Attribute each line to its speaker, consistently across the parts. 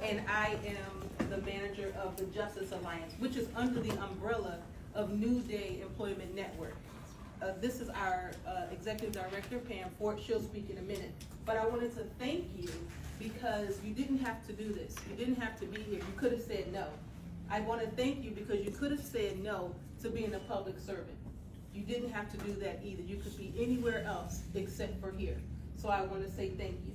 Speaker 1: and I am the manager of the Justice Alliance, which is under the umbrella of New Day Employment Network. This is our executive director, Pam Ford. She'll speak in a minute. But I wanted to thank you because you didn't have to do this. You didn't have to be here. You could have said no. I want to thank you because you could have said no to being a public servant. You didn't have to do that either. You could be anywhere else except for here. So I want to say thank you.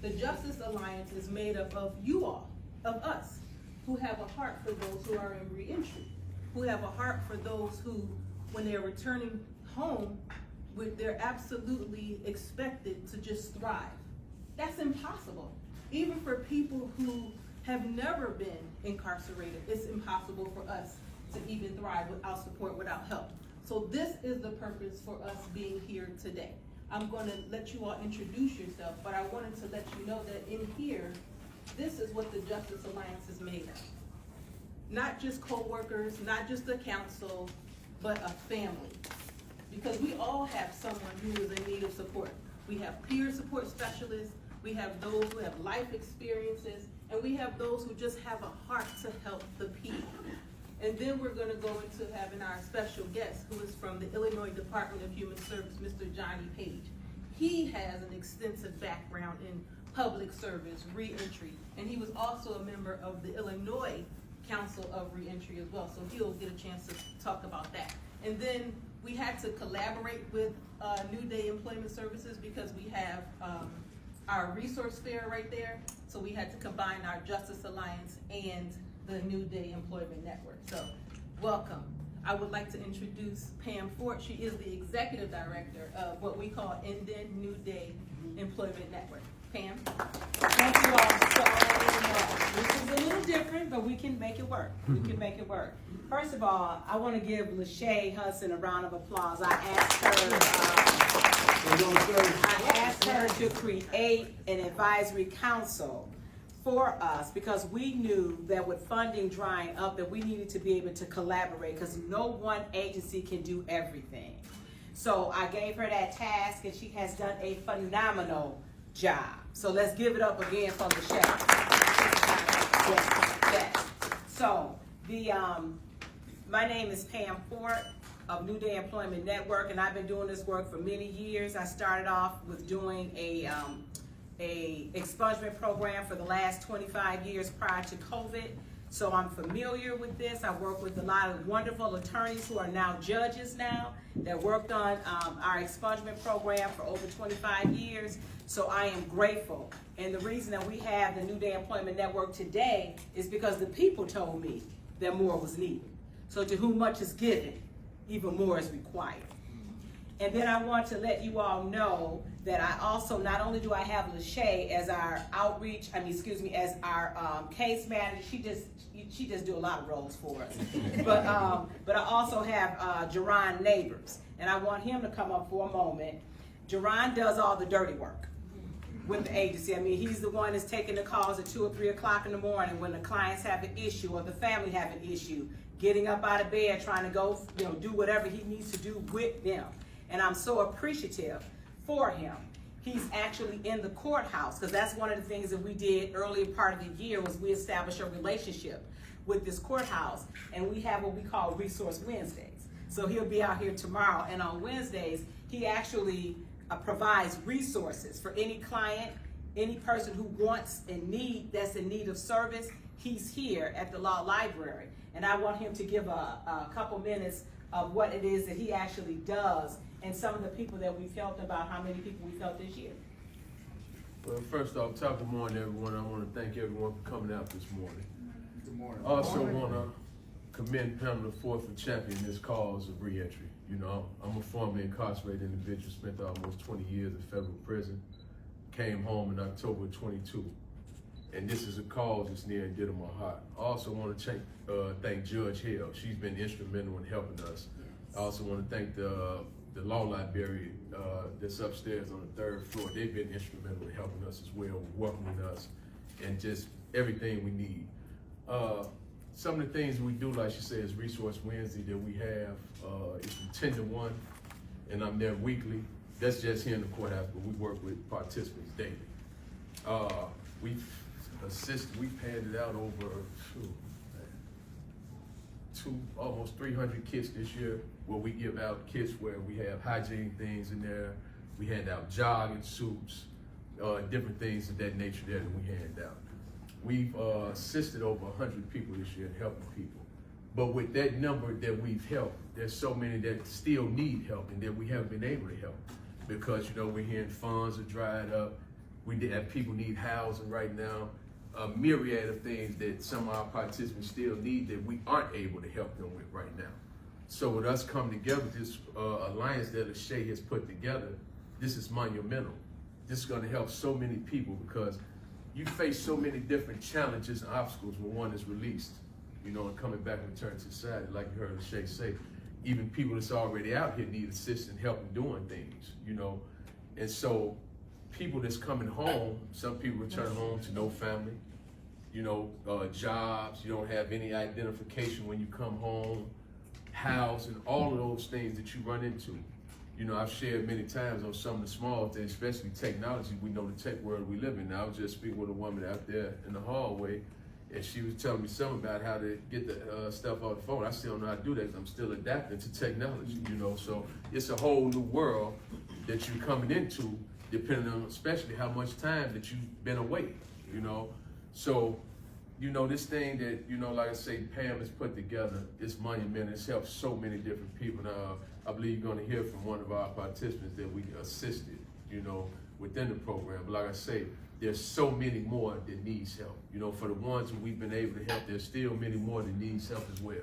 Speaker 1: The Justice Alliance is made up of you all, of us, who have a heart for those who are in reentry, who have a heart for those who, when they're returning home, they're absolutely expected to just thrive. That's impossible. Even for people who have never been incarcerated, it's impossible for us to even thrive without support, without help. So this is the purpose for us being here today. I'm going to let you all introduce yourself, but I wanted to let you know that in here, this is what the Justice Alliance is made of. Not just co-workers, not just the council, but a family. Because we all have someone who is in need of support. We have peer support specialists, we have those who have life experiences, and we have those who just have a heart to help the people. And then we're going to go into having our special guest, who is from the Illinois Department of Human Service, Mr. Johnny Page. He has an extensive background in public service, reentry, and he was also a member of the Illinois Council of Reentry as well, so he'll get a chance to talk about that. And then we had to collaborate with New Day Employment Services because we have our resource fair right there, so we had to combine our Justice Alliance and the New Day Employment Network. So, welcome. I would like to introduce Pam Ford. She is the executive director of what we call NDEN, New Day Employment Network. Pam?
Speaker 2: Thank you all so much. This is a little different, but we can make it work. We can make it work. First of all, I want to give Lachey Hudson a round of applause. I asked her to create an advisory council for us because we knew that with funding drying up that we needed to be able to collaborate because no one agency can do everything. So I gave her that task and she has done a phenomenal job. So let's give it up again for Lachey. Yes. So my name is Pam Ford of New Day Employment Network, and I've been doing this work for many years. I started off with doing a expungement program for the last 25 years prior to COVID. So I'm familiar with this. I work with a lot of wonderful attorneys who are now judges now that worked on our expungement program for over 25 years. So I am grateful. And the reason that we have the New Day Employment Network today is because the people told me that more was needed. So to whom much is given, even more is required. And then I want to let you all know that I also, not only do I have Lachey as our outreach, as our case manager, she just do a lot of roles for us. But I also have Jerron Neighbors, and I want him to come up for a moment. Jerron does all the dirty work with the agency. I mean, he's the one that's taking the calls at 2 or 3 o'clock in the morning when the clients have an issue or the family have an issue, getting up out of bed, trying to go, do whatever he needs to do with them. And I'm so appreciative for him. He's actually in the courthouse because that's one of the things that we did earlier part of the year was we established a relationship with this courthouse, and we have what we call Resource Wednesdays. So he'll be out here tomorrow, and on Wednesdays he actually provides resources for any client, any person who wants and that's in need of service. He's here at the law library, and I want him to give a couple minutes of what it is that he actually does and some of the people that we've helped, about how many people we've helped this year.
Speaker 3: Well, first off, top of the morning, everyone. I want to thank everyone for coming out this morning.
Speaker 4: Good morning.
Speaker 3: I also want to commend Pamela Ford for championing this cause of reentry. I'm a former incarcerated individual, spent almost 20 years in federal prison, came home in October 22. And this is a cause that's near and dear to my heart. I also want to thank Judge Hill. She's been instrumental in helping us. I also want to thank the law library that's upstairs on the 3rd floor. They've been instrumental in helping us as well, welcoming us, and just everything we need. Some of the things we do, like she said, is Resource Wednesday that we have. It's from 10 to 1, and I'm there weekly. That's just here in the courthouse, but we work with participants daily. assisted. We've handed out over almost 300 kits this year, where we give out kits where we have hygiene things in there. We hand out jogging suits, different things of that nature there that we hand out. We've assisted over 100 people this year in helping people. But with that number that we've helped, there's so many that still need help and that we haven't been able to help. Because, you know, we're hearing funds are dried up. We have people need housing right now. A myriad of things that some of our participants still need that we aren't able to help them with right now. So with us coming together, this alliance that Lachey has put together, this is monumental. This is gonna help so many people because you face so many different challenges and obstacles when one is released, you know, and coming back and return to society. Like you heard Lachey say, even people that's already out here need assistance, help in doing things, you know. And so people that's coming home, some people return home to no family, you know, jobs, you don't have any identification when you come home, housing, all of those things that you run into. You know, I've shared many times on some of the small things, especially technology. We know the tech world we live in now. I was just speaking with a woman out there in the hallway, and she was telling me something about how to get the stuff off the phone. I still don't know how to do that because I'm still adapting to technology, you know. So it's a whole new world that you're coming into, depending on especially how much time that you've been away, you know. So, you know, this thing that, you know, like I say, Pam has put together, it's monumental. It's helped so many different people. Now, I believe you're going to hear from one of our participants that we assisted, you know, within the program. But like I say, there's so many more that needs help. You know, for the ones who we've been able to help, there's still many more that needs help as well.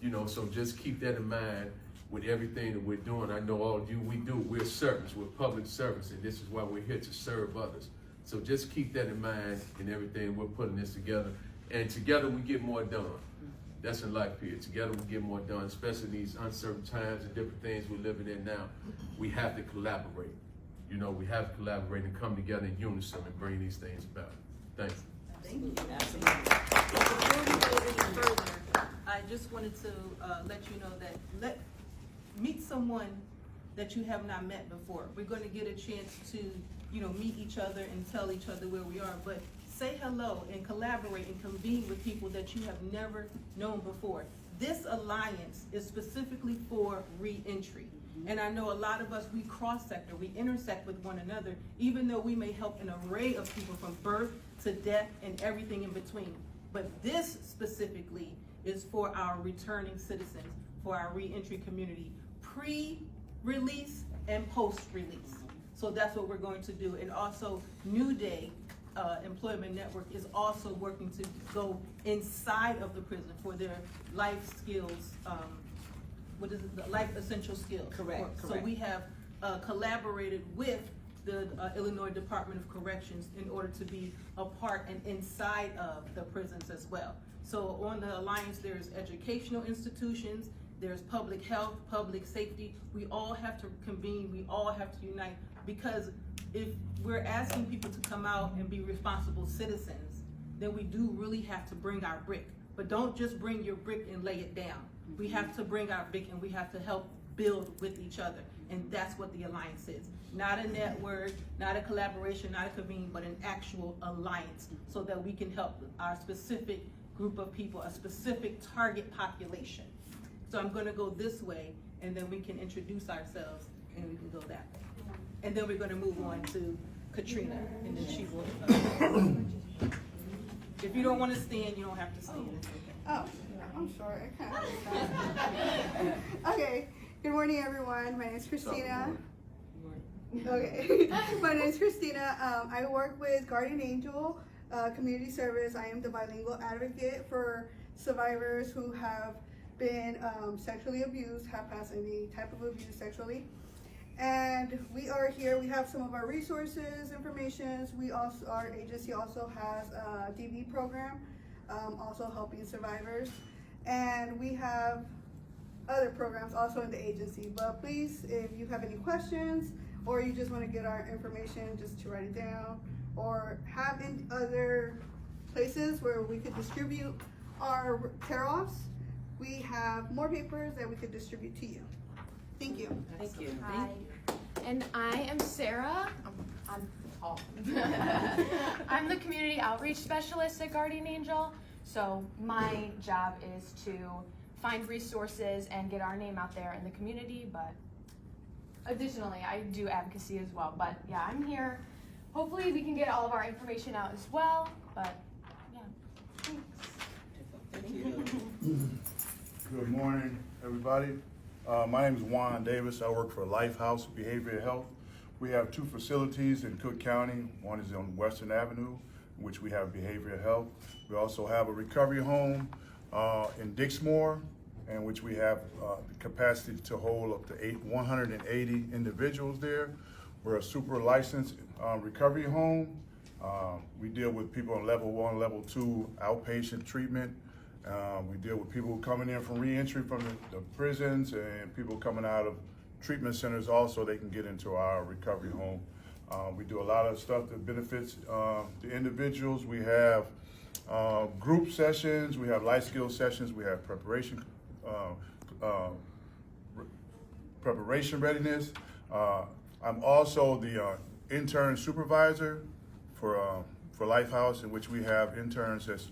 Speaker 3: You know, so just keep that in mind with everything that we're doing. I know all of you, we're servants, we're public servants, and this is why we're here to serve others. So just keep that in mind in everything. We're putting this together, and together we get more done. That's in life, period. Together we get more done, especially in these uncertain times and different things we're living in now. We have to collaborate. You know, we have to collaborate and come together in unison and bring these things about. Thank you.
Speaker 1: Thank you. Absolutely. Before we go any further, I just wanted to let you know that meet someone that you have not met before. We're going to get a chance to, you know, meet each other and tell each other where we are, but say hello and collaborate and convene with people that you have never known before. This alliance is specifically for re-entry. And I know a lot of us, we cross-sector, we intersect with one another, even though we may help an array of people from birth to death and everything in between. But this specifically is for our returning citizens, for our re-entry community, pre-release and post-release. So that's what we're going to do. And also, New Day Employment Network is also working to go inside of the prison for their life skills, the life essential skills.
Speaker 2: Correct.
Speaker 1: So we have collaborated with the Illinois Department of Corrections in order to be a part and inside of the prisons as well. So on the Alliance, there's educational institutions, there's public health, public safety. We all have to convene, we all have to unite, because if we're asking people to come out and be responsible citizens, then we do really have to bring our brick. But don't just bring your brick and lay it down. We have to bring our brick and we have to help build with each other. And that's what the alliance is. Not a network, not a collaboration, not a convene, but an actual alliance, so that we can help our specific group of people, a specific target population. So I'm gonna go this way, and then we can introduce ourselves, and we can go that way. And then we're gonna move on to Katrina, and then she will, if you don't wanna stand, you don't have to stand. It's okay.
Speaker 4: Oh, I'm short. I kind of Okay. Good morning, everyone. My name is Christina. Okay. My name is Christina. I work with Guardian Angel Community Service. I am the bilingual advocate for survivors who have been sexually abused, have passed any type of abuse sexually. And we are here. We have some of our resources, information. Our agency also has a DV program, also helping survivors. And we have other programs also in the agency. But please, if you have any questions, or you just want to get our information just to write it down, or have in other places where we could distribute our tear-offs, we have more papers that we could distribute to you. Thank you.
Speaker 2: Thank you.
Speaker 5: Hi, and I am Sarah. I'm tall. I'm the community outreach specialist at Guardian Angel. So my job is to find resources and get our name out there in the community, but additionally, I do advocacy as well. But yeah, I'm here. Hopefully we can get all of our information out as well, but yeah, thanks.
Speaker 6: Good morning, everybody. My name is Juan Davis. I work for Lifehouse Behavioral Health. We have 2 facilities in Cook County. One is on Western Avenue, in which we have behavioral health. We also have a recovery home in Dixmoor, in which we have the capacity to hold up to 180 individuals there. We're a super licensed recovery home. We deal with people on level 1, level 2 outpatient treatment. We deal with people coming in from reentry from the prisons and people coming out of treatment centers also. They can get into our recovery home. We do a lot of stuff that benefits the individuals. We have group sessions, we have life skill sessions, we have preparation readiness. I'm also the intern supervisor for Lifehouse, in which we have interns that's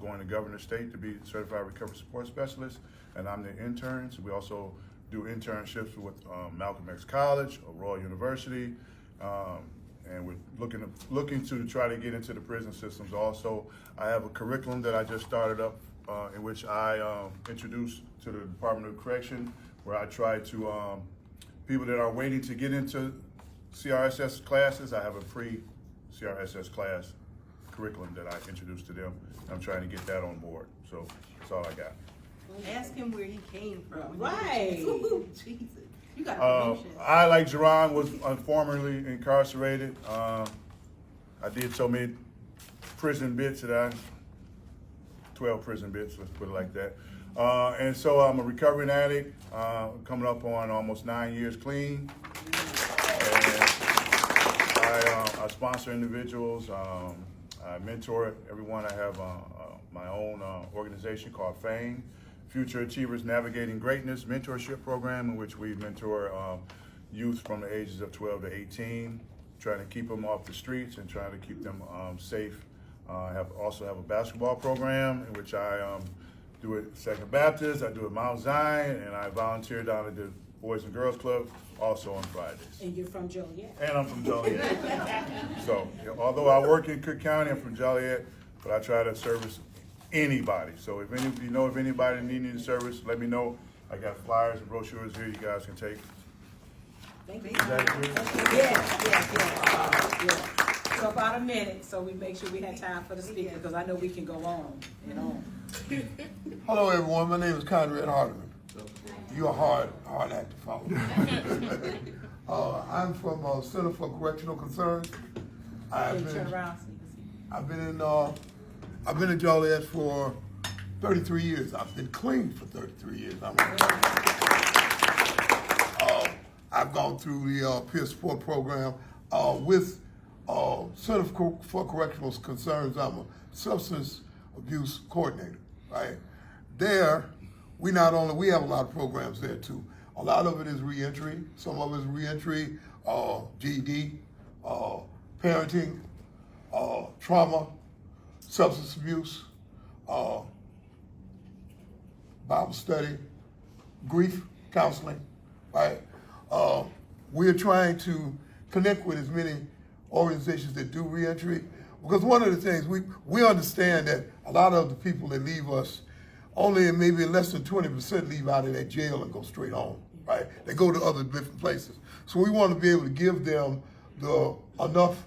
Speaker 6: going to Governor State to be certified recovery support specialist, and I'm the intern. So we also do internships with Malcolm X College or Royal University, and we're looking to try to get into the prison systems. Also, I have a curriculum that I just started up, in which I introduced to the Department of Correction, where I try to people that are waiting to get into CRSS classes. I have a pre-CRSS class curriculum that I introduced to them. I'm trying to get that on board. So that's all I got.
Speaker 1: Ask him where he came from.
Speaker 2: Right.
Speaker 1: Jesus. You got promotion.
Speaker 6: I, like Jerron, was formerly incarcerated. I did so many prison bits that 12 prison bits, let's put it like that. And so I'm a recovering addict, coming up on almost 9 years clean. And I sponsor individuals. I mentor everyone. I have my own organization called FAME, Future Achievers Navigating Greatness Mentorship Program, in which we mentor youth from the ages of 12 to 18, trying to keep them off the streets and trying to keep them safe. I also have a basketball program in which I do at Second Baptist, I do at Mount Zion, and I volunteer down at the Boys and Girls Club also on Fridays.
Speaker 2: And you're from Joliet.
Speaker 6: And I'm from Joliet. So, although I work in Cook County, I'm from Joliet, but I try to service anybody. So if you know if anybody needs service, let me know. I got flyers and brochures here you guys can take.
Speaker 2: Thank you.
Speaker 6: Is that good?
Speaker 2: Yeah. So about a minute, so we make sure we have time for the speaker, because I know we can go on and on.
Speaker 7: Hello, everyone. My name is Conrad Hardeman. You're a hard act to follow. I'm from Center for Correctional Concerns. I've been in Joliet for 33 years. I've been clean for 33 years. I've gone through the peer support program with Center for Correctional Concerns. I'm a substance abuse coordinator, right? There, we have a lot of programs there too. A lot of it is reentry. Some of it is reentry, GED, parenting, trauma, substance abuse, Bible study, grief counseling, right? We're trying to connect with as many organizations that do reentry, because one of the things we understand that a lot of the people that leave us, only maybe less than 20% leave out of that jail and go straight home, right? They go to other different places. So we want to be able to give them enough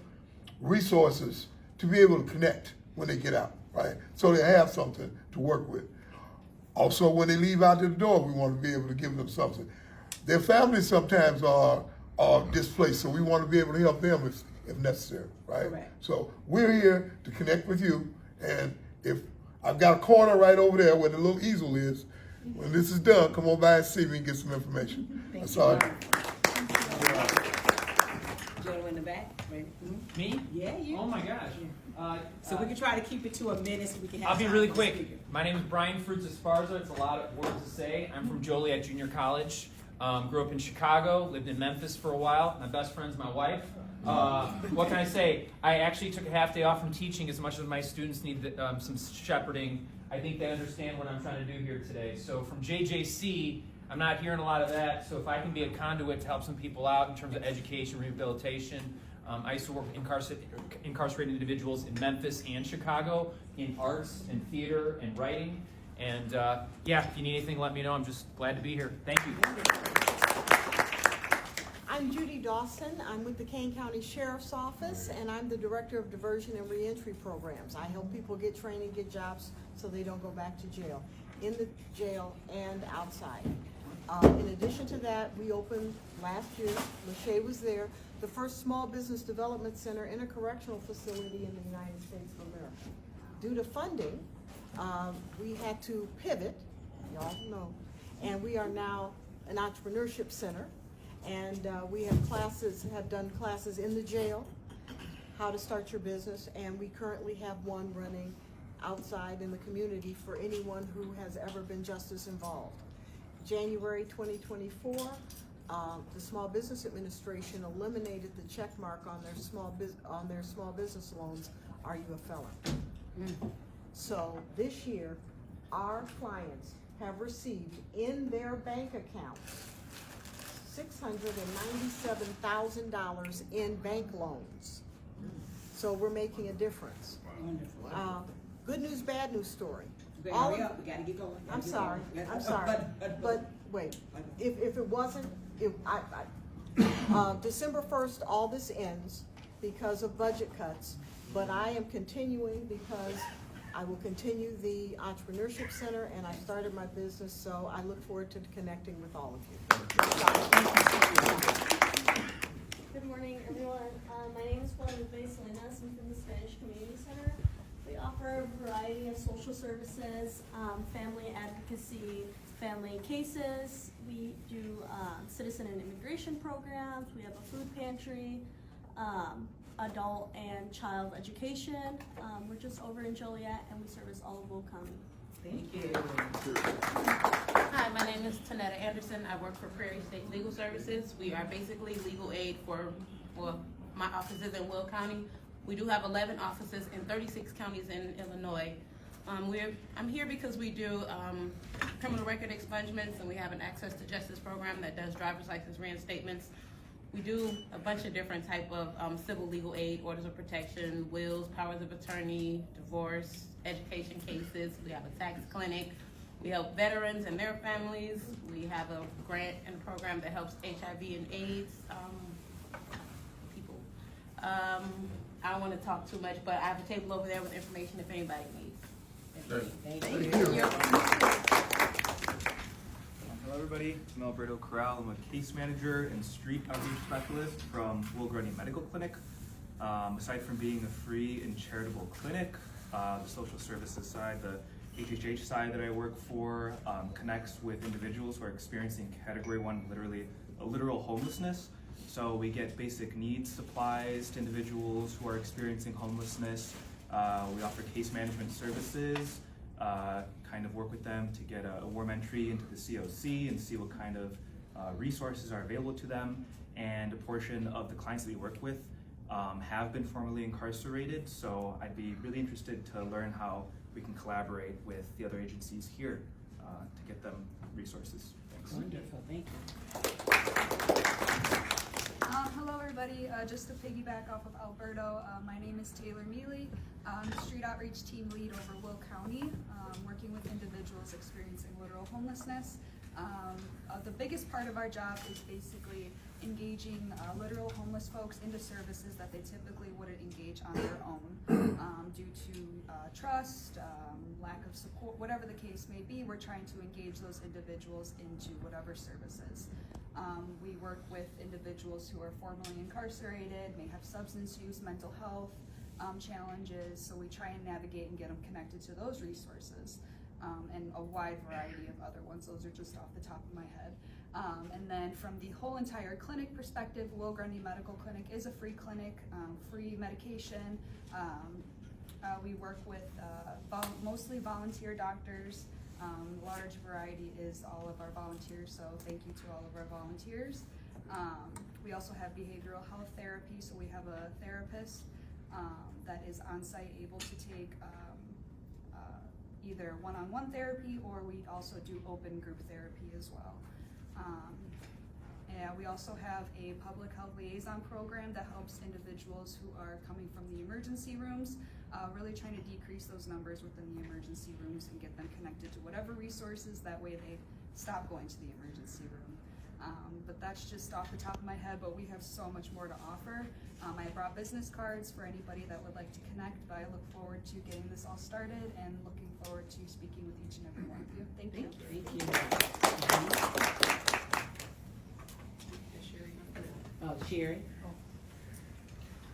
Speaker 7: resources to be able to connect when they get out, right? So they have something to work with. Also, when they leave out the door, we want to be able to give them something. Their families sometimes are displaced, so we want to be able to help them if necessary, right?
Speaker 2: Correct.
Speaker 7: So we're here to connect with you, and if I've got a corner right over there where the little easel is, when this is done, come on by and see me and get some information. That's all.
Speaker 2: Joe in the back, ready?
Speaker 8: Me?
Speaker 2: Yeah, you.
Speaker 8: Oh my gosh.
Speaker 2: So we can try to keep it to a minute so we can have
Speaker 8: I'll be
Speaker 2: time
Speaker 8: really
Speaker 2: for the
Speaker 8: quick.
Speaker 2: speaker.
Speaker 8: My name is Brian Fruits Esparza. It's a lot of words to say. I'm from Joliet Junior College. Grew up in Chicago, lived in Memphis for a while. My best friend's my wife. What can I say? I actually took a half day off from teaching as much as my students need some shepherding. I think they understand what I'm trying to do here today. So from JJC, I'm not hearing a lot of that. So if I can be a conduit to help some people out in terms of education, rehabilitation. I used to work with incarcerated individuals in Memphis and Chicago in arts and theater and writing. And yeah, if you need anything, let me know. I'm just glad to be here. Thank you.
Speaker 9: I'm Judy Dawson. I'm with the Kane County Sheriff's Office, and I'm the Director of Diversion and Reentry Programs. I help people get training, get jobs, so they don't go back to jail, in the jail and outside. In addition to that, we opened last year, Lachey was there, the first small business development center in a correctional facility in the United States of America. Due to funding, we had to pivot, y'all know, and we are now an entrepreneurship center. And we have done classes in the jail, how to start your business, and we currently have one running outside in the community for anyone who has ever been justice involved. January 2024, the Small Business Administration eliminated the check mark on their small business loans, "Are you a felon?" So this year, our clients have received in their bank accounts $697,000 in bank loans. So we're making a difference. Good news, bad news story.
Speaker 10: Hurry up, we gotta get going.
Speaker 9: I'm sorry. But wait, if it wasn't, December 1st, all this ends because of budget cuts, but I am continuing because I will continue the Entrepreneurship Center, and I started my business, so I look forward to connecting with all of you.
Speaker 11: Good morning, everyone. My name is Guadalupe Salinas. I'm from the Spanish Community Center. We offer a variety of social services, family advocacy, family cases. We do citizen and immigration programs. We have a food pantry, adult and child education. We're just over in Joliet, and we service all of Will County.
Speaker 10: Thank you.
Speaker 12: Hi, my name is Tanetta Anderson. I work for Prairie State Legal Services. We are basically legal aid for, well, my office is in Will County. We do have 11 offices in 36 counties in Illinois. I'm here because we do criminal record expungements, and we have an access to justice program that does driver's license reinstatements. We do a bunch of different type of civil legal aid, orders of protection, wills, powers of attorney, divorce, education cases. We have a tax clinic. We help veterans and their families. We have a grant and a program that helps HIV and AIDS people. I don't want to talk too much, but I have a table over there with information if anybody needs.
Speaker 10: Thank you.
Speaker 13: Hello everybody, I'm Alberto Corral. I'm a case manager and street outreach specialist from Will Grundy Medical Clinic. Aside from being a free and charitable clinic, the social services side, the HHH side that I work for connects with individuals who are experiencing category 1, literal homelessness. So we get basic needs supplies to individuals who are experiencing homelessness. We offer case management services, kind of work with them to get a warm entry into the COC and see what kind of resources are available to them. And a portion of the clients that we work with have been formerly incarcerated, so I'd be really interested to learn how we can collaborate with the other agencies here to get them resources. Thanks.
Speaker 10: Wonderful, thank you.
Speaker 14: Hello everybody, just to piggyback off of Alberto, my name is Taylor Mealy. I'm the Street Outreach Team Lead over Will County, working with individuals experiencing literal homelessness. The biggest part of our job is basically engaging literal homeless folks into services that they typically wouldn't engage on their own due to trust, lack of support, whatever the case may be. We're trying to engage those individuals into whatever services. We work with individuals who are formerly incarcerated, may have substance use, mental health challenges, so we try and navigate and get them connected to those resources. And a wide variety of other ones. Those are just off the top of my head. And then from the whole entire clinic perspective, Will Grundy Medical Clinic is a free clinic, free medication. We work with mostly volunteer doctors. Large variety is all of our volunteers, so thank you to all of our volunteers. We also have behavioral health therapy, so we have a therapist that is on site able to take either one-on-one therapy, or we also do open group therapy as well. And we also have a public health liaison program that helps individuals who are coming from the emergency rooms, really trying to decrease those numbers within the emergency rooms and get them connected to whatever resources, that way they stop going to the emergency room. But that's just off the top of my head, but we have so much more to offer. I brought business cards for anybody that would like to connect, but I look forward to getting this all started and looking forward to speaking with each and every one of you. Thank you.
Speaker 10: Sherry.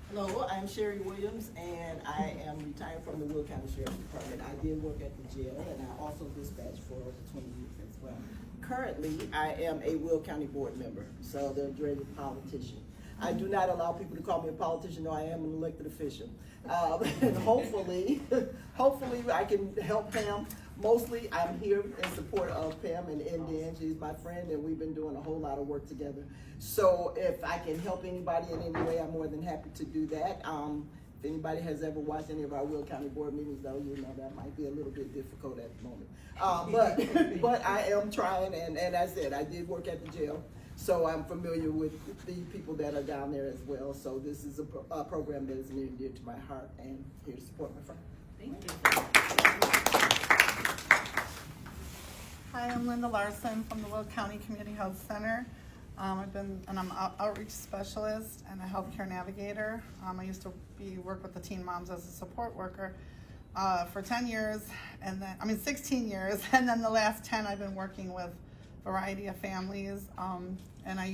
Speaker 10: Hello, I'm Sherry Williams, and I am retired from the Will County Sheriff's Department. I did work at the jail, and I also dispatched for over 20 years as well. Currently, I am a Will County board member, so the dreaded politician. I do not allow people to call me a politician, though I am an elected official. And hopefully I can help Pam. Mostly, I'm here in support of Pam and Indian. She's my friend, and we've been doing a whole lot of work together. So if I can help anybody in any way, I'm more than happy to do that. If anybody has ever watched any of our Will County board meetings, though, you know that might be a little bit difficult at the moment. But I am trying, and as I said, I did work at the jail, so I'm familiar with the people that are down there as well. So this is a program that is near and dear to my heart, and here to support my friend.
Speaker 1: Thank you.
Speaker 15: Hi, I'm Linda Larson from the Will County Community Health Center. I'm an outreach specialist and a healthcare navigator. I used to work with the teen moms as a support worker for 10 years, and then 16 years, and then the last 10 I've been working with a variety of families. And I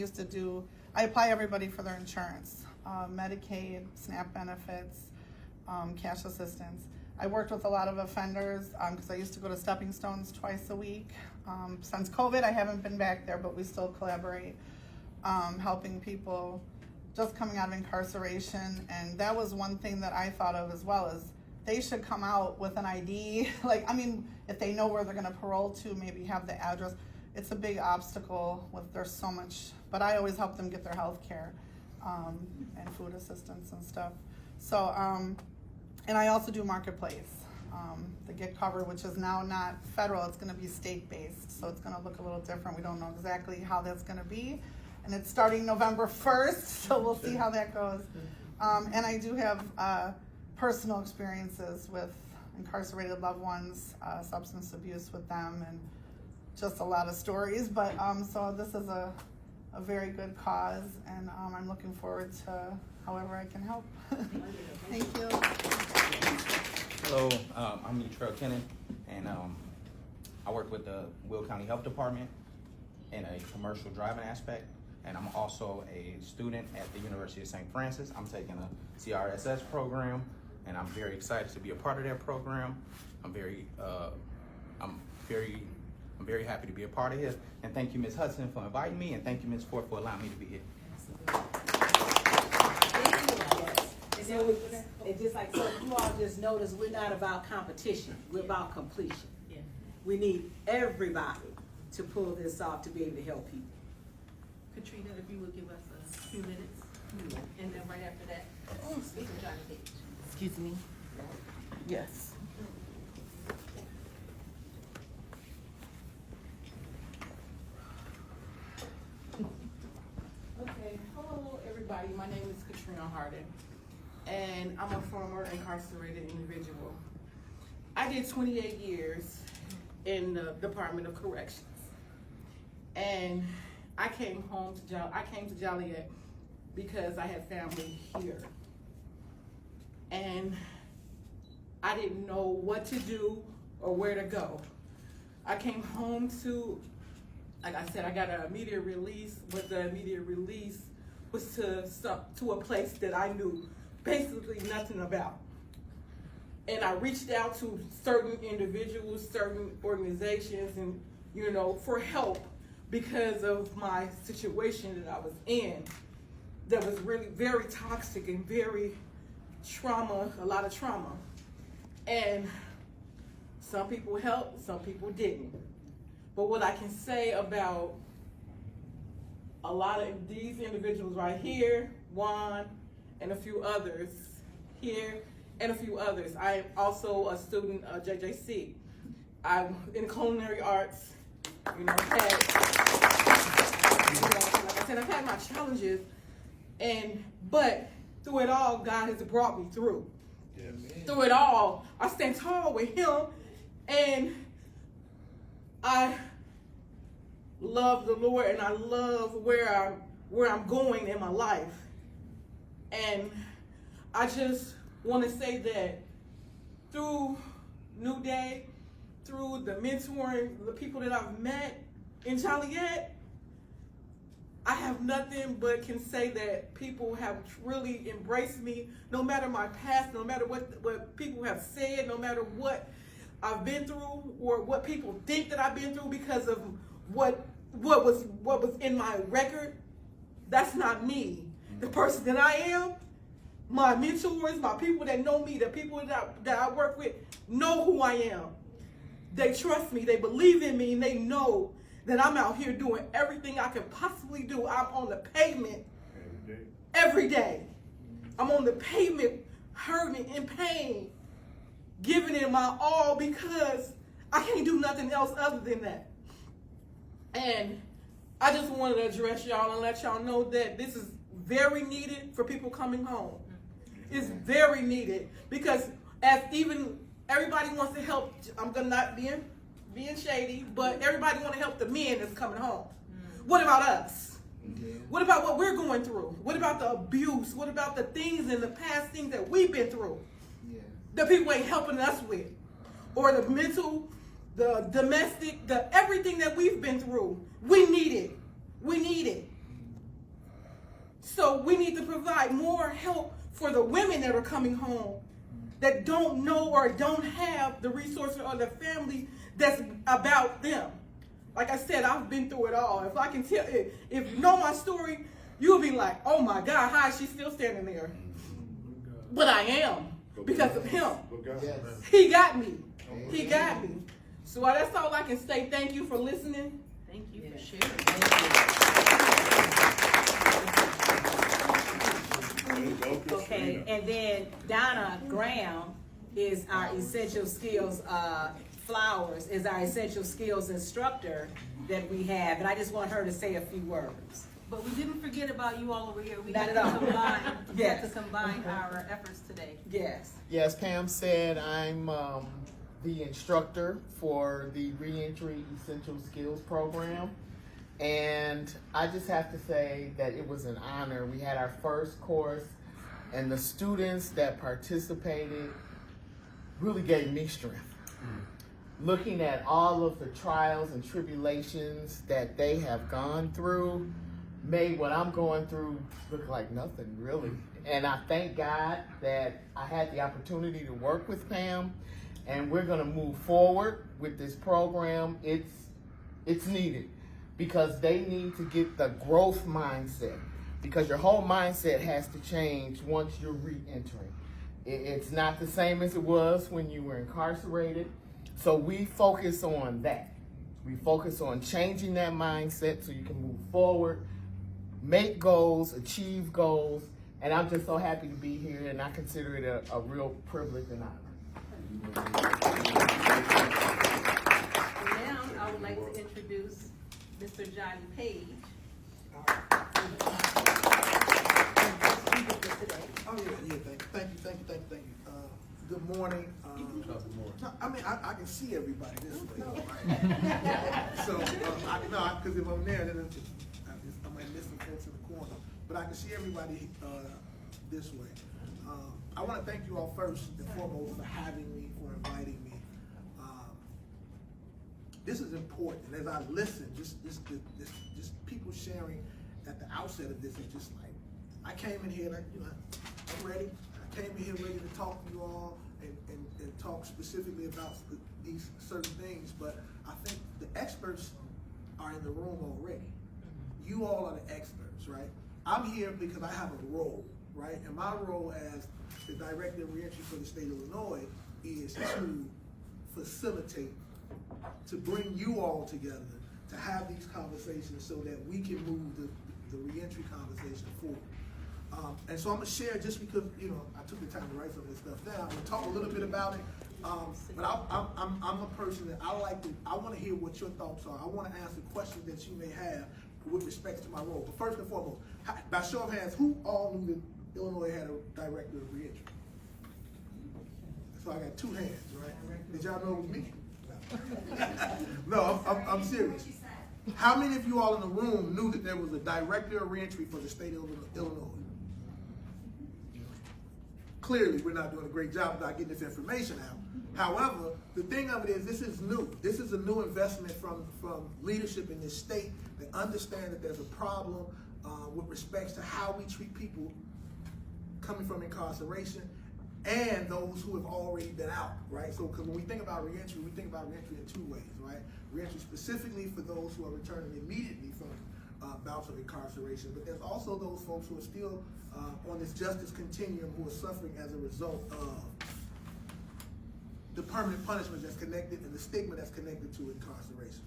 Speaker 15: apply everybody for their insurance, Medicaid, SNAP benefits, cash assistance. I worked with a lot of offenders because I used to go to Stepping Stones twice a week. Since COVID, I haven't been back there, but we still collaborate, helping people just coming out of incarceration. And that was one thing that I thought of as well, is they should come out with an ID. If they know where they're gonna parole to, maybe have the address. It's a big obstacle there's so much, but I always help them get their health care and food assistance and stuff. So, and I also do Marketplace, the Get Covered, which is now not federal, it's gonna be state-based, so it's gonna look a little different. We don't know exactly how that's gonna be, and it's starting November 1st, so we'll see how that goes. And I do have personal experiences with incarcerated loved ones, substance abuse with them, and just a lot of stories, but so this is a very good cause, and I'm looking forward to however I can help. Thank you.
Speaker 16: Hello, I'm Latrell Kennan, and I work with the Will County Health Department in a commercial driving aspect, and I'm also a student at the University of St. Francis. I'm taking a CRSS program, and I'm very excited to be a part of that program. I'm very happy to be a part of it, and thank you, Ms. Hudson, for inviting me, and thank you, Ms. Ford, for allowing me to be here.
Speaker 10: And just like so you all just noticed, we're not about competition, we're about completion.
Speaker 1: Yeah.
Speaker 10: We need everybody to pull this off to be able to help people.
Speaker 1: Katrina, if you would give us a few minutes, and then right after that, speak to Johnny Page.
Speaker 10: Excuse me? Yes.
Speaker 17: Okay, hello everybody, my name is Katrina Harden, and I'm a former incarcerated individual. I did 28 years in the Department of Corrections, and I came to Joliet because I had family here, and I didn't know what to do or where to go. I came home to, like I said, I got an immediate release, but the immediate release was to a place that I knew basically nothing about. And I reached out to certain individuals, certain organizations, and for help because of my situation that I was in that was really very toxic and very a lot of trauma. And some people helped, some people didn't. But what I can say about a lot of these individuals right here, Juan, and a few others here, and a few others. I am also a student of JJC. I'm in culinary arts. You know, like I said, I've had my challenges, but through it all, God has brought me through. Yes. Through it all, I stand tall with Him, and I love the Lord, and I love where I'm going in my life. And I just want to say that through New Day, through the mentoring, the people that I've met in Joliet, I have nothing but can say that people have really embraced me, no matter my past, no matter what people have said, no matter what I've been through or what people think that I've been through because of what was in my record. That's not me. The person that I am, my mentors, my people that know me, the people that I work with know who I am. They trust me, they believe in me, and they know that I'm out here doing everything I can possibly do. I'm on the pavement every day. I'm on the pavement hurting in pain, giving it my all because I can't do nothing else other than that. And I just wanted to address y'all and let y'all know that this is very needed for people coming home. It's very needed because as even everybody wants to help, I'm gonna not being shady, but everybody want to help the men that's coming home. What about us? What about what we're going through? What about the abuse? What about the things in the past things that we've been through that people ain't helping us with? Or the mental, the domestic, the everything that we've been through. We need it. We need it. So we need to provide more help for the women that are coming home that don't know or don't have the resources or the family that's about them. Like I said, I've been through it all. If I can tell, if you know my story, you'll be like, oh my God, how is she still standing there? But I am because of Him. He got me. He got me. So that's all I can say. Thank you for listening.
Speaker 1: Thank you for sharing.
Speaker 2: Okay, and then Donna Graham is our essential skills, Flowers is our essential skills instructor that we have, and I just want her to say a few words.
Speaker 1: But we didn't forget about you all over here. We
Speaker 2: Not
Speaker 1: had
Speaker 2: at
Speaker 1: to
Speaker 2: all.
Speaker 1: combine,
Speaker 2: Yes.
Speaker 1: had to combine our efforts today.
Speaker 2: Yes.
Speaker 18: Yes, Pam said I'm the instructor for the Reentry Essential Skills Program. And I just have to say that it was an honor. We had our first course, and the students that participated really gave me strength. Looking at all of the trials and tribulations that they have gone through made what I'm going through look like nothing, really. And I thank God that I had the opportunity to work with Pam, and we're gonna move forward with this program. It's needed because they need to get the growth mindset, because your whole mindset has to change once you're re-entering. It's not the same as it was when you were incarcerated. So we focus on that. We focus on changing that mindset so you can move forward, make goals, achieve goals, and I'm just so happy to be here, and I consider it a real privilege and honor.
Speaker 1: Now, I would like to introduce Mr. Johnny Page.
Speaker 19: Oh, yeah, thank you. Good morning. I mean, I can see everybody this way, right? So, because if I'm there, then I might miss some folks in the corner. But I can see everybody this way. I want to thank you all first and foremost for having me, for inviting me. This is important. As I listen, just people sharing at the outset of this, it's just like, I came in here, like, I'm ready. I came in here ready to talk to you all and talk specifically about these certain things, but I think the experts are in the room already. You all are the experts, right? I'm here because I have a role, right? And my role as the Director of Reentry for the state of Illinois is to facilitate, to bring you all together, to have these conversations so that we can move the reentry conversation forward. And so I'm gonna share, just because, you know, I took the time to write some of this stuff down. I'm gonna talk a little bit about it. But I'm a person that I wanna hear what your thoughts are. I wanna answer questions that you may have with respect to my role. But first and foremost, by show of hands, who all knew that Illinois had a director of reentry? So I got 2 hands, right? Did y'all know it was me? No, I'm serious. How many of you all in the room knew that there was a director of reentry for the state of Illinois? Clearly, we're not doing a great job about getting this information out. However, the thing of it is, this is new. This is a new investment from leadership in this state that understand that there's a problem with respects to how we treat people coming from incarceration and those who have already been out, right? So, because when we think about reentry, we think about reentry in 2 ways, right? Reentry specifically for those who are returning immediately from bouts of incarceration, but there's also those folks who are still on this justice continuum who are suffering as a result of the permanent punishment that's connected and the stigma that's connected to incarceration.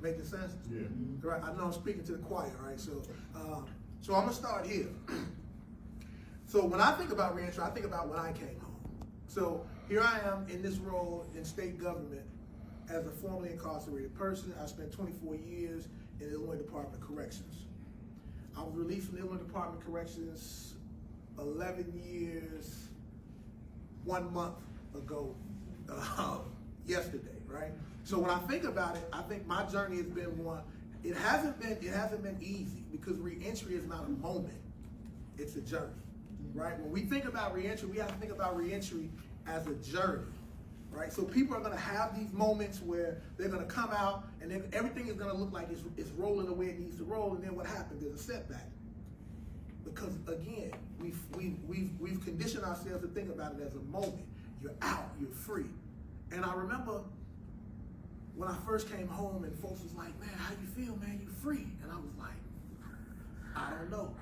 Speaker 19: Making sense?
Speaker 6: Yeah.
Speaker 19: Right. I know I'm speaking to the choir, right? So, so I'm gonna start here. So when I think about reentry, I think about when I came home. So here I am in this role in state government as a formerly incarcerated person. I spent 24 years in the Illinois Department of Corrections. I was released from the Illinois Department of Corrections 11 years, 1 month ago, yesterday, right? So when I think about it, I think my journey has been one. It hasn't been easy, because reentry is not a moment; it's a journey, right? When we think about reentry, we have to think about reentry as a journey, right? So people are going to have these moments where they're going to come out and then everything is going to look like it's rolling the way it needs to roll, and then what happens? There's a setback, because again, we've conditioned ourselves to think about it as a moment. You're out, you're free. And I remember when I first came home and folks was like, man, how you feel, man? You free? And I was like, I don't know.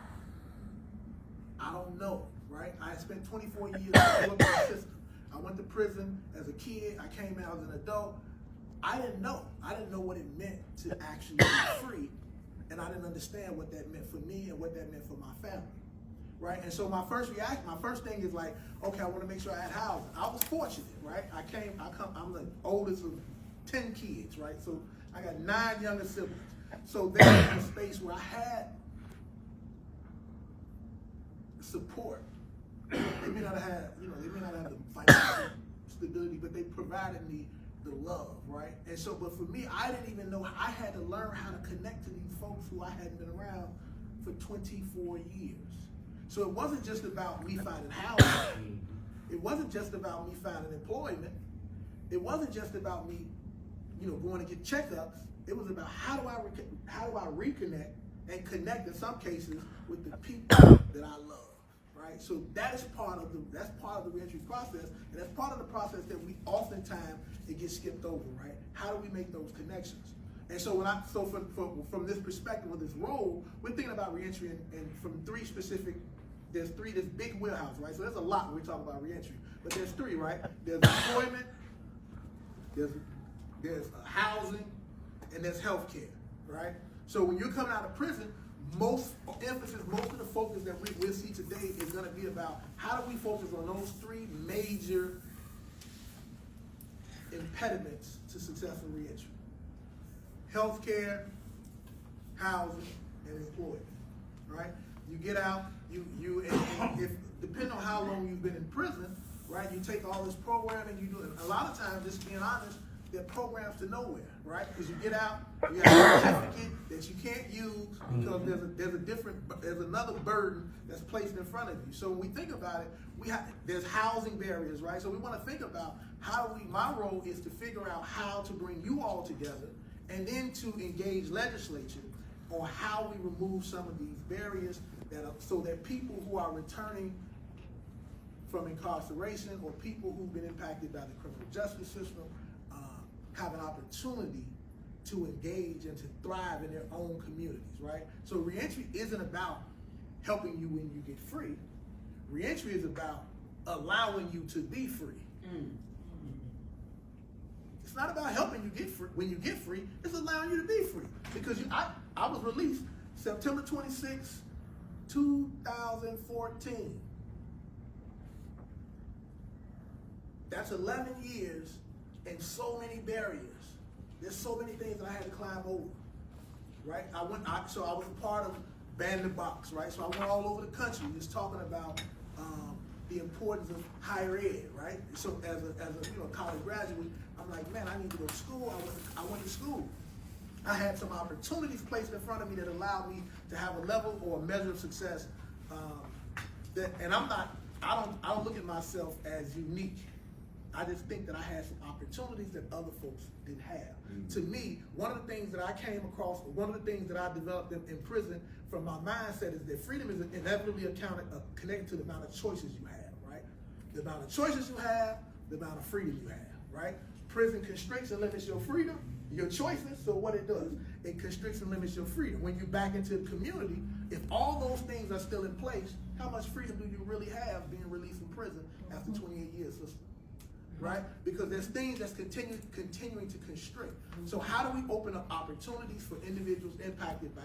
Speaker 19: I don't know, right? I spent 24 years in the system. I went to prison as a kid. I came out as an adult. I didn't know. I didn't know what it meant to actually be free. And I didn't understand what that meant for me and what that meant for my family. Right? And so my first thing is like, okay, I want to make sure I had housing. I was fortunate, right? I'm the oldest of 10 kids, right? So I got 9 younger siblings. So there was a space where I had support. They may not have, the financial stability, but they provided me the love, right? And so, but for me, I didn't even know. I had to learn how to connect to these folks who I hadn't been around for 24 years. So it wasn't just about me finding housing. It wasn't just about me finding employment. It wasn't just about me, going to get checkups. It was about how do I reconnect and connect in some cases with the people that I love, right? So that's part of the reentry process, and that's part of the process that we oftentimes it gets skipped over, right? How do we make those connections? And so from this perspective of this role, we're thinking about reentry and from 3 specific. There's this big wheelhouse, right? So there's a lot when we talk about reentry, but there's 3, right? There's employment, there's housing, and there's healthcare, right? So when you're coming out of prison, most of the focus that we'll see today is going to be about how do we focus on those 3 major impediments to successful reentry: healthcare, housing, and employment, right? You get out, if depending on how long you've been in prison, right? You take all this programming, you do it. A lot of times, just being honest, they're programs to nowhere, right? Because you get out, you have a certificate that you can't use because there's another burden that's placed in front of you. So when we think about it, there's housing barriers, right? So we want to think about my role is to figure out how to bring you all together and then to engage legislature on how we remove some of these barriers so that people who are returning from incarceration or people who've been impacted by the criminal justice system have an opportunity to engage and to thrive in their own communities, right? So reentry isn't about helping you when you get free. Reentry is about allowing you to be free. It's not about helping you get free. When you get free, it's allowing you to be free. Because I was released September 26, 2014. That's 11 years and so many barriers. There's so many things that I had to climb over, right? So I was a part of Ban the Box, right? So I went all over the country just talking about the importance of higher ed, right? So as a college graduate, I'm like, man, I need to go to school. I went to school. I had some opportunities placed in front of me that allowed me to have a level or a measure of success. And I don't look at myself as unique. I just think that I had some opportunities that other folks didn't have. To me, one of the things that I came across, one of the things that I developed in prison from my mindset is that freedom is inevitably connected to the amount of choices you have, right? The amount of choices you have, the amount of freedom you have, right? Prison constricts and limits your freedom, your choices, so what it does, it constricts and limits your freedom. When you back into the community, if all those things are still in place, how much freedom do you really have being released from prison after 28 years? Right? Because there's things that's continuing to constrict. So how do we open up opportunities for individuals impacted by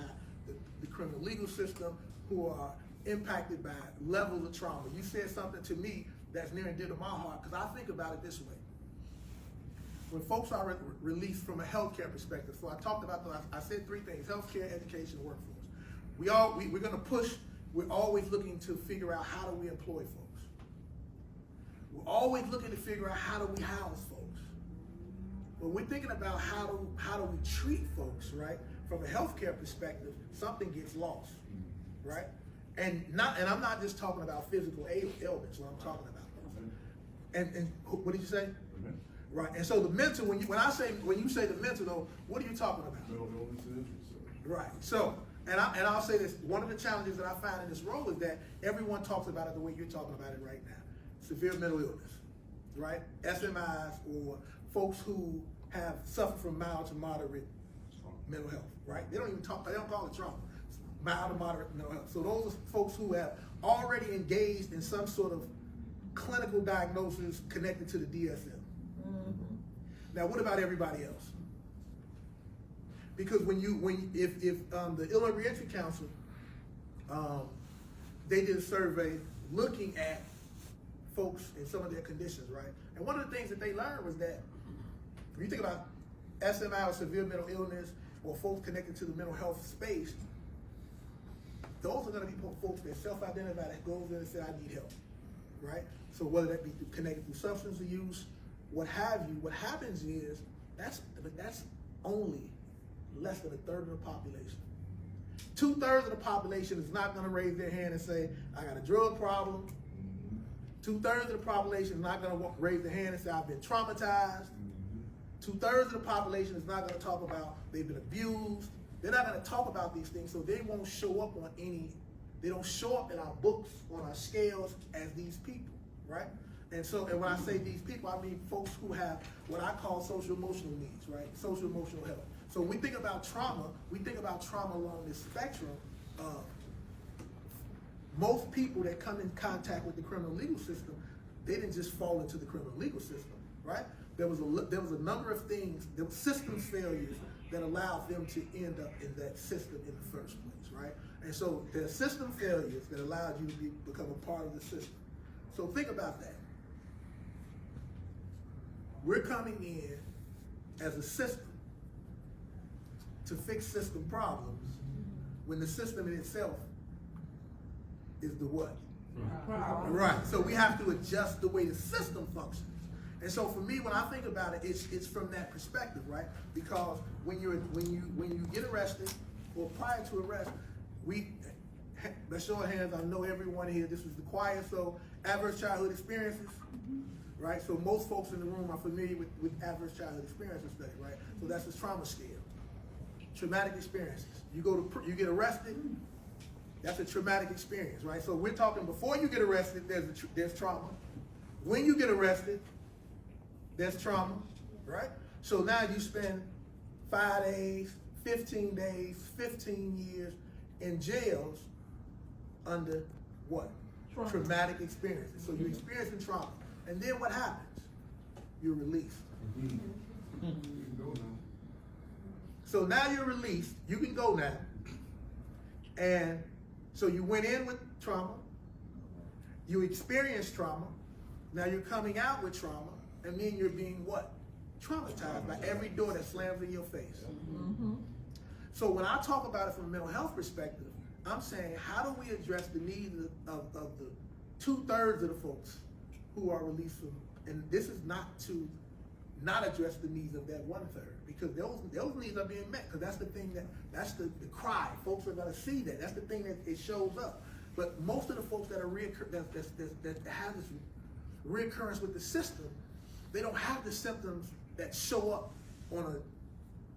Speaker 19: the criminal legal system who are impacted by levels of trauma? You said something to me that's near and dear to my heart, because I think about it this way. When folks are released from a healthcare perspective, so I talked about, I said three things: healthcare, education, and workforce. We're going to push, we're always looking to figure out how do we employ folks. We're always looking to figure out how do we house folks. When we're thinking about how do we treat folks, right? From a healthcare perspective, something gets lost, right? And I'm not just talking about physical ailments when I'm talking about those. And what did you say? Right. And so the mental, when you say the mental though, what are you talking about? Right. So, and I'll say this, one of the challenges that I find in this role is that everyone talks about it the way you're talking about it right now. Severe mental illness, right? SMIs, or folks who have suffered from mild to moderate mental health, right? They don't call it trauma. It's mild to moderate mental health. So those are folks who have already engaged in some sort of clinical diagnosis connected to the DSM. Now, what about everybody else? Because if the Illinois Reentry Council, they did a survey looking at folks in some of their conditions, right? And one of the things that they learned was that when you think about SMI or severe mental illness or folks connected to the mental health space, those are going to be folks that self-identify, that goes in and say, I need help, right? So whether that be connected to substance use, what have you, what happens is that's only less than a third of the population. 2/3 of the population is not going to raise their hand and say, I got a drug problem. 2/3 of the population is not going to raise their hand and say, I've been traumatized. 2/3 of the population is not going to talk about they've been abused. They're not going to talk about these things, so they won't show up they don't show up in our books, on our scales as these people, right? And when I say these people, I mean folks who have what I call social emotional needs, right? Social emotional health. So when we think about trauma, along this spectrum of most people that come in contact with the criminal legal system, they didn't just fall into the criminal legal system, right? There was a number of things, there were system failures that allowed them to end up in that system in the first place, right? And so there are system failures that allowed you to become a part of the system. So think about that. We're coming in as a system to fix system problems when the system in itself is the what? Right. So we have to adjust the way the system functions. And so for me, when I think about it, it's from that perspective, right? Because when you get arrested or prior to arrest, let's show of hands, I know everyone here, this is the choir, so adverse childhood experiences, right? So most folks in the room are familiar with adverse childhood experiences study, right? So that's the trauma scale. Traumatic experiences. You get arrested, that's a traumatic experience, right? So we're talking before you get arrested, there's trauma. When you get arrested, there's trauma, right? So now you spend 5 days, 15 days, 15 years in jails under what? Traumatic experiences. So you're experiencing trauma. And then what happens? You're released. So now you're released, you can go now. And so you went in with trauma, you experienced trauma, now you're coming out with trauma, and then you're being what? Traumatized by every door that slams in your face. So when I talk about it from a mental health perspective, I'm saying, how do we address the needs of the 2/3 of the folks who are released from, and this is not to not address the needs of that 1/3, because those needs are being met, because that's the thing that's the cry. Folks are gonna see that. That's the thing that it shows up. But most of the folks that are that have this reoccurrence with the system, they don't have the symptoms that show up on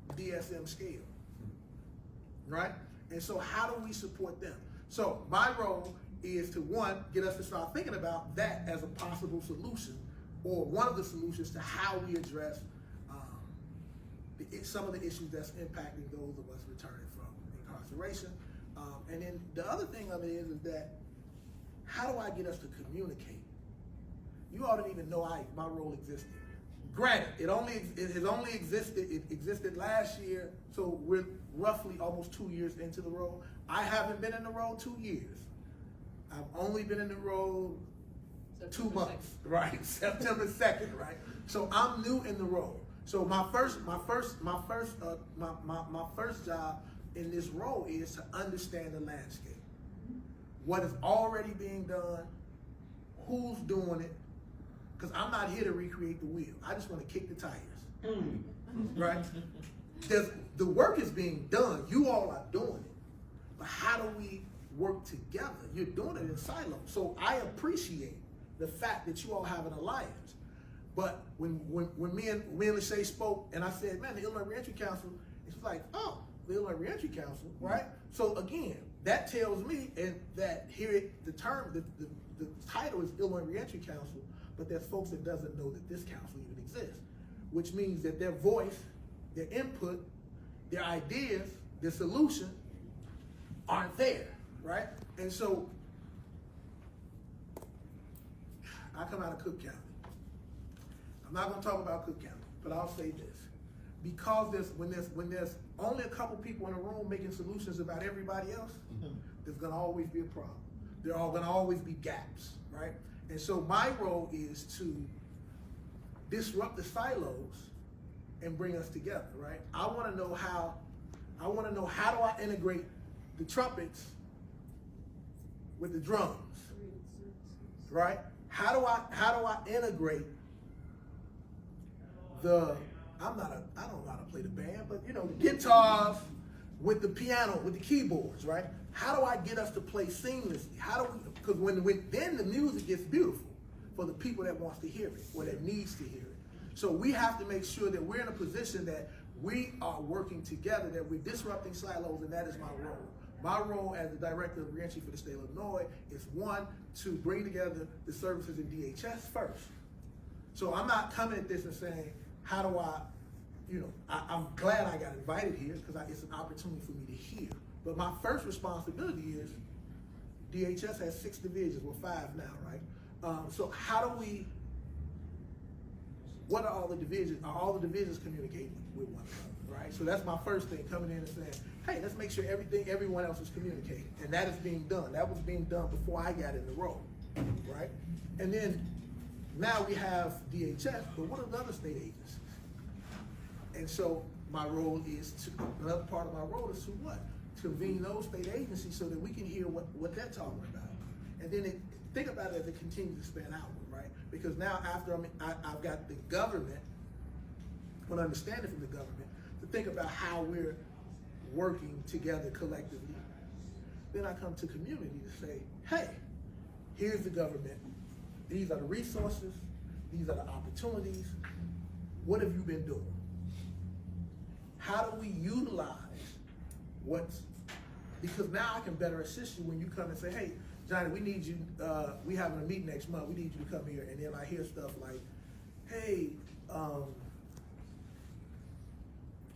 Speaker 19: a DSM scale, right? And so how do we support them? So my role is to, one, get us to start thinking about that as a possible solution, or one of the solutions to how we address some of the issues that's impacting those of us returning from incarceration. And then the other thing of it is that, how do I get us to communicate? You all didn't even know my role existed. Granted, it existed last year, so we're roughly almost 2 years into the role. I haven't been in the role 2 years. I've only been in the role 2 months, right? September 2nd, right? So I'm new in the role. So my first job in this role is to understand the landscape. What is already being done, who's doing it, because I'm not here to recreate the wheel. I just want to kick the tires, right? The work is being done. You all are doing it. But how do we work together? You're doing it in silos. So I appreciate the fact that you all have an alliance. But when me and Lachey spoke, and I said, man, the Illinois Reentry Council, it's like, oh, the Illinois Reentry Council, right? So again, that tells me that here the title is Illinois Reentry Council, but there's folks that doesn't know that this council even exists, which means that their voice, their input, their ideas, their solution aren't there, right? And so I come out of Cook County. I'm not gonna talk about Cook County, but I'll say this. Because when there's only a couple people in a room making solutions about everybody else, there's gonna always be a problem. There are gonna always be gaps, right? And so my role is to disrupt the silos and bring us together, right? I wanna know how do I integrate the trumpets with the drums, right? How do I integrate I don't know how to play the band, but you know, the guitars with the piano, with the keyboards, right? How do I get us to play seamlessly? Because then the music gets beautiful for the people that wants to hear it, or that needs to hear it. So we have to make sure that we're in a position that we are working together, that we're disrupting silos, and that is my role. My role as the director of reentry for the state of Illinois is, one, to bring together the services in DHS first. So I'm not coming at this and saying, how do I'm glad I got invited here, because it's an opportunity for me to hear. But my first responsibility is, DHS has 6 divisions, we're 5 now, right? So what are all the divisions? Are all the divisions communicating with one another, right? So that's my first thing, coming in and saying, hey, let's make sure everyone else is communicating. And that is being done. That was being done before I got in the role, right? And then now we have DHS, but what are the other state agencies? And so my role is another part of my role is to what? To convene those state agencies so that we can hear what they're talking about. And then think about it as it continues to span outward, right? Because now after I've got the government, an understanding from the government, to think about how we're working together collectively. Then I come to community to say, hey, here's the government. These are the resources. These are the opportunities. What have you been doing? How do we utilize because now I can better assist you when you come and say, hey, Johnny, we need you, we having a meeting next month, we need you to come here. And then I hear stuff like, hey,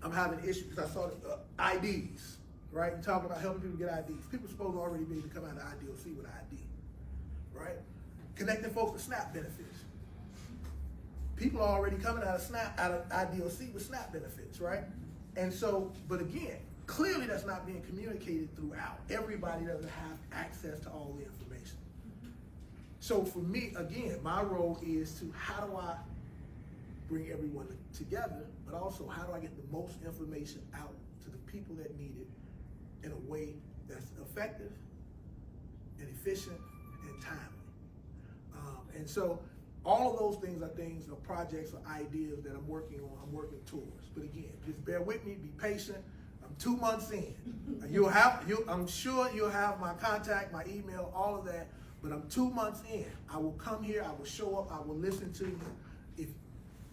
Speaker 19: I'm having issues because I saw IDs, right? You're talking about helping people get IDs. People are supposed to already be able to come out of IDOC with an ID, right? Connecting folks to SNAP benefits. People are already coming out of IDOC with SNAP benefits, right? And so, but again, clearly that's not being communicated throughout. Everybody doesn't have access to all the information. So for me, again, my role is to how do I bring everyone together, but also how do I get the most information out to the people that need it in a way that's effective and efficient and timely. And so all of those things are projects or ideas that I'm working on, I'm working towards. But again, just bear with me, be patient. I'm 2 months in. I'm sure you'll have my contact, my email, all of that, but I'm 2 months in. I will come here, I will show up, I will listen to you.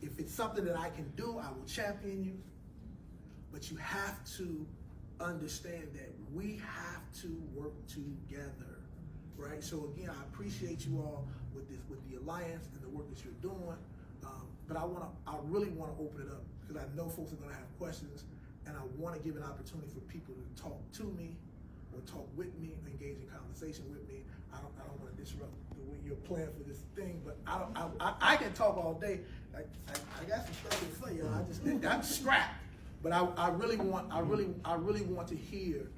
Speaker 19: If it's something that I can do, I will champion you. But you have to understand that we have to work together, right? So again, I appreciate you all with the Alliance and the work that you're doing. But I really want to open it up because I know folks are going to have questions, and I want to give an opportunity for people to talk to me or talk with me, engage in conversation with me. I don't want to disrupt the way you're planning for this thing, but I can talk all day. I got some stuff to say, I'm strapped. But I really want to hear,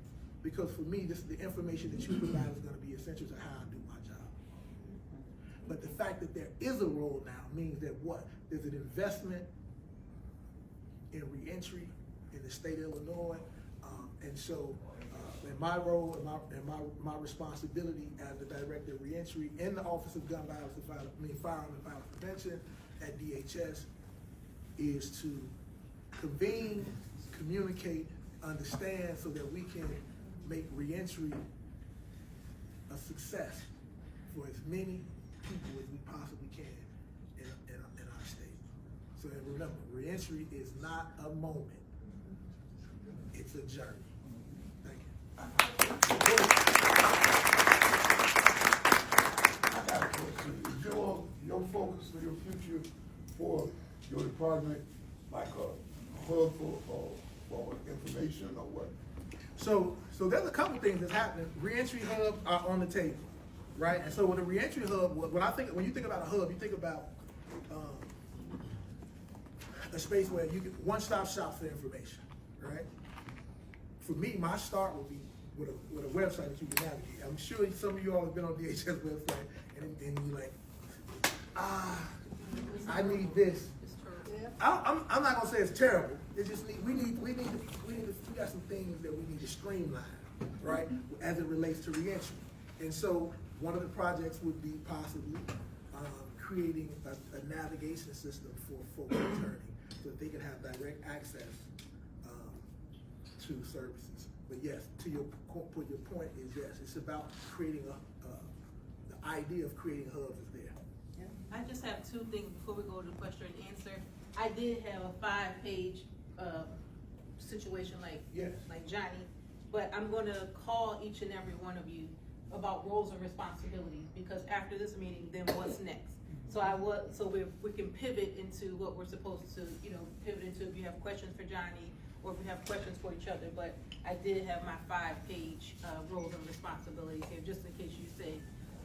Speaker 19: because for me, the information that you provide is going to be essential to how I do my job. But the fact that there is a role now means that what? There's an investment in reentry in the state of Illinois, and so in my role and my responsibility as the director of reentry in the Office of Gun Violence and Firearm and Violence Prevention at DHS is to convene, communicate, understand, so that we can make reentry a success for as many people as we possibly can in our state. So remember, reentry is not a moment, it's a journey. Thank you.
Speaker 7: I got a question. Is your focus for your future for your department like a hub for information or what?
Speaker 19: So there's a couple things that's happening. Reentry hubs are on the table, right? And so with a reentry hub, when you think about a hub, you think about a space where you get one-stop shop for information, right? For me, my start would be with a website that you can navigate. I'm sure some of you all have been on DHS website and you're like, I need this. I'm not gonna say it's terrible. It's just we got some things that we need to streamline, right? As it relates to reentry. And so one of the projects would be possibly creating a navigation system for folks returning, so that they can have direct access to services. But yes, to your point is yes, it's about creating the idea of creating hubs is there.
Speaker 1: I just have two things before we go to question and answer. I did have a 5-page situation like Johnny, but I'm going to call each and every one of you about roles and responsibilities, because after this meeting, then what's next? So we can pivot into what we're supposed to, pivot into if you have questions for Johnny or if you have questions for each other. But I did have my 5-page roles and responsibilities here, just in case you say,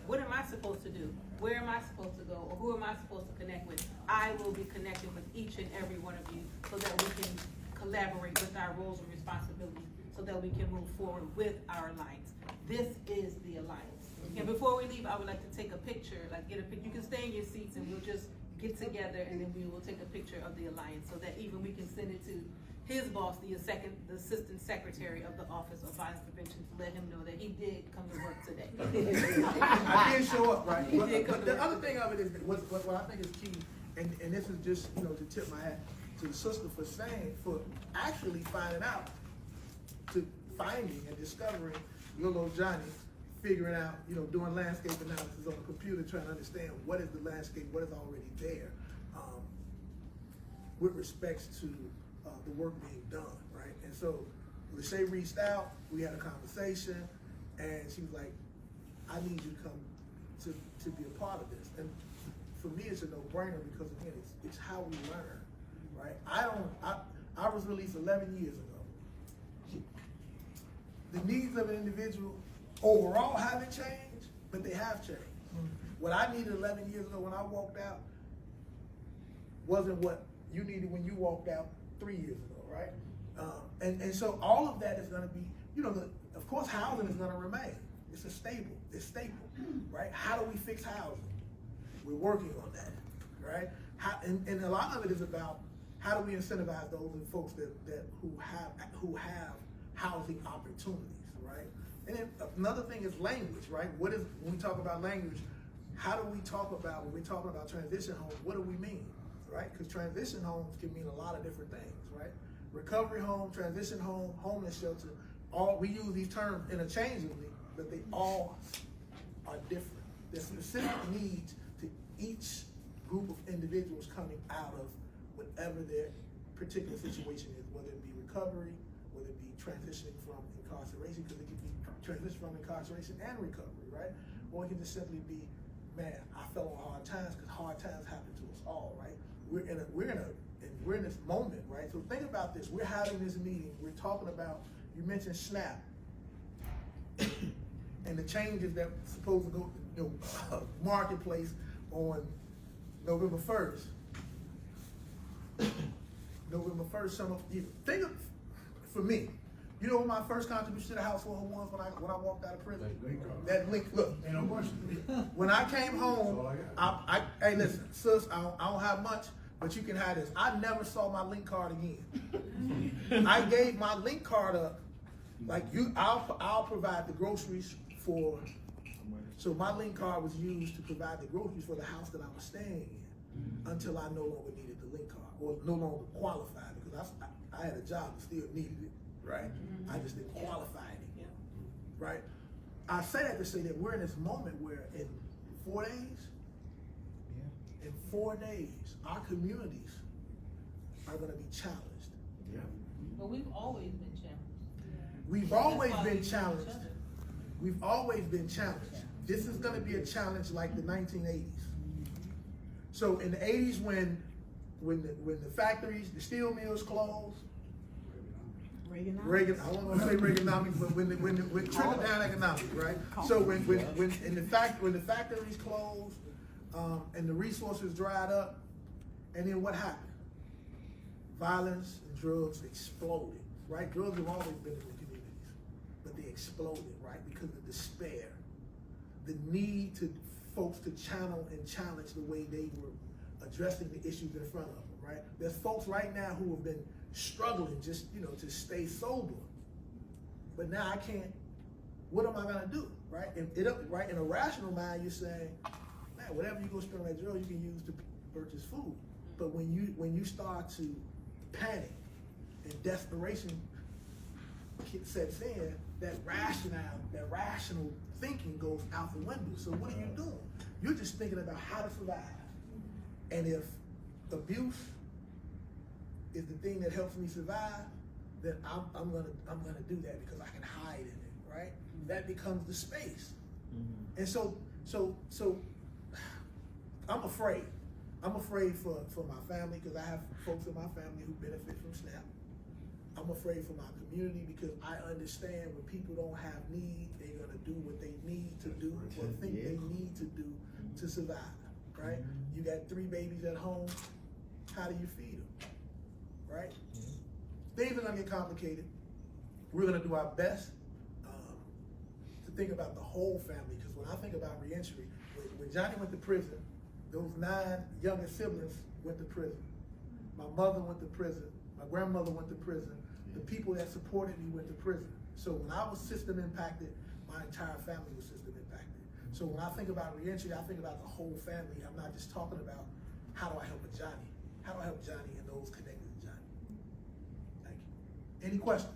Speaker 1: what am I supposed to do? Where am I supposed to go? Or who am I supposed to connect with? I will be connecting with each and every one of you so that we can collaborate with our roles and responsibilities so that we can move forward with our alliance. This is the alliance. And before we leave, I would like to take a picture, you can stay in your seats and we'll just get together and then we will take a picture of the alliance so that even we can send it to his boss, the assistant secretary of the Office of Violence Prevention, to let him know that he did come to work today.
Speaker 19: I did show up, right? But the other thing of it is what I think is key, and this is just to tip my hat to the sister for actually finding and discovering little old Johnny, figuring out, doing landscape analysis on the computer, trying to understand what is the landscape, what is already there, with respects to the work being done, right? And so Lachey reached out, we had a conversation, and she was like, I need you to come to be a part of this. And for me, it's a no-brainer because again, it's how we learn, right? I was released 11 years ago. The needs of an individual overall haven't changed, but they have changed. What I needed 11 years ago when I walked out wasn't what you needed when you walked out 3 years ago, right? And so all of that is gonna be, of course, housing is gonna remain. It's staple, right? How do we fix housing? We're working on that, right? And a lot of it is about how do we incentivize those folks who have housing opportunities, right? And then another thing is language, right? When we talk about language, how do we talk about, when we're talking about transition homes, what do we mean, right? Because transition homes can mean a lot of different things, right? Recovery home, transition home, homeless shelter, we use these terms interchangeably, but they all are different. There's specific needs to each group of individuals coming out of whatever their particular situation is, whether it be recovery, whether it be transitioning from incarceration, because it can be transition from incarceration and recovery, right? Or it can just simply be, man, I fell on hard times, because hard times happen to us all, right? We're in this moment, right? So think about this. We're having this meeting. We're talking about, you mentioned SNAP and the changes that supposed to go, marketplace on November 1st. November 1st, think of, for me, you know what my first contribution to the household was when I walked out of prison? That link, look, ain't no question. When I came home, hey listen, sis, I don't have much, but you can have this. I never saw my link card again. I gave my link card up, like I'll provide the groceries for, so my link card was used to provide the groceries for the house that I was staying in until I no longer needed the link card, or no longer qualified, because I had a job and still needed it, right? I just didn't qualify it, right? I say that to say that we're in this moment where in 4 days, our communities are gonna be challenged.
Speaker 1: Yeah. But we've always been challenged.
Speaker 19: We've always been challenged. We've always been challenged. This is gonna be a challenge like the 1980s. So in the 80s, when the factories, the steel mills closed, Reagan, I don't want to say Reaganomics, but when trickle down economics, right? So when the factories closed, and the resources dried up, and then what happened? Violence and drugs exploded, right? Drugs have always been in the communities, but they exploded, right? Because of despair, the need to folks to channel and challenge the way they were addressing the issues in front of them, right? There's folks right now who have been struggling just, to stay sober. But now I can't, what am I gonna do, right? Right, in a rational mind, you're saying, man, whatever you go spend on that drug, you can use to purchase food. But when you start to panic and desperation sets in, that rational thinking goes out the window. So what are you doing? You're just thinking about how to survive. And if abuse is the thing that helps me survive, then I'm gonna do that because I can hide in it, right? That becomes the space. And so I'm afraid. I'm afraid for my family because I have folks in my family who benefit from SNAP. I'm afraid for my community because I understand when people don't have need, they're gonna do what they need to do or think they need to do to survive, right? You got 3 babies at home, how do you feed them, right? Things are gonna get complicated. We're gonna do our best to think about the whole family, because when I think about reentry, when Johnny went to prison, those 9 younger siblings went to prison. My mother went to prison, my grandmother went to prison, the people that supported me went to prison. So when I was system impacted, my entire family was system impacted. So when I think about reentry, I think about the whole family. I'm not just talking about how do I help a Johnny? How do I help Johnny and those connected to Johnny? Thank you. Any questions?